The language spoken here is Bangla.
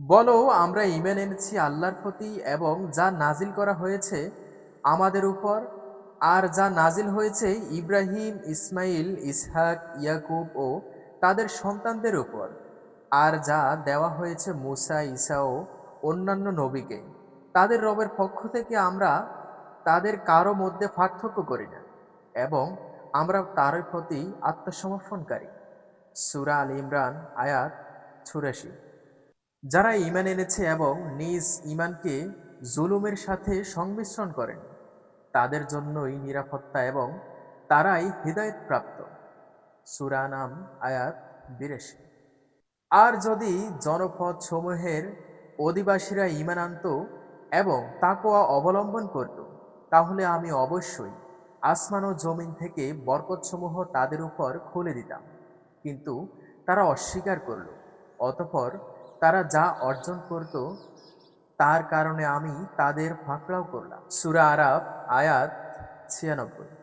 বলো, আমরা ঈমান এনেছি আল্লাহর প্রতি এবং যা নাজিল করা হয়েছে আমাদের উপর, আর যা নাজিল হয়েছে ইব্রাহিম, ইসমাইল, ইসহাক, ইয়াকুব ও তাদের সন্তানদের উপর, আর যা দেওয়া হয়েছে মুসা, ঈসা ও অন্যান্য নবীকে তাদের রবের পক্ষ থেকে। আমরা তাদের কারো মধ্যে পার্থক্য করি না এবং আমরা তার প্রতি আত্মসমর্পণকারী। সূরা আল ইমরান আয়াত ৮৪। যারা ঈমান এনেছে এবং নিজ ঈমানকে জুলুমের সাথে সংমিশ্রণ করেন তাদের জন্যই নিরাপত্তা এবং তারাই হিদায়াতপ্রাপ্ত। সূরা নাম আয়াত ৮২। আর যদি জনপদ সমূহের অধিবাসীরা ঈমান আনত এবং তাকওয়া অবলম্বন করত, তাহলে আমি অবশ্যই আসমান ও জমিন থেকে বরকতসমূহ তাদের উপর খুলে দিতাম। কিন্তু তারা অস্বীকার করল। অতঃপর তারা যা অর্জন করত তার কারণে আমি তাদের পাকড়াও করলাম। সূরা আরাফ আয়াত ৯৬।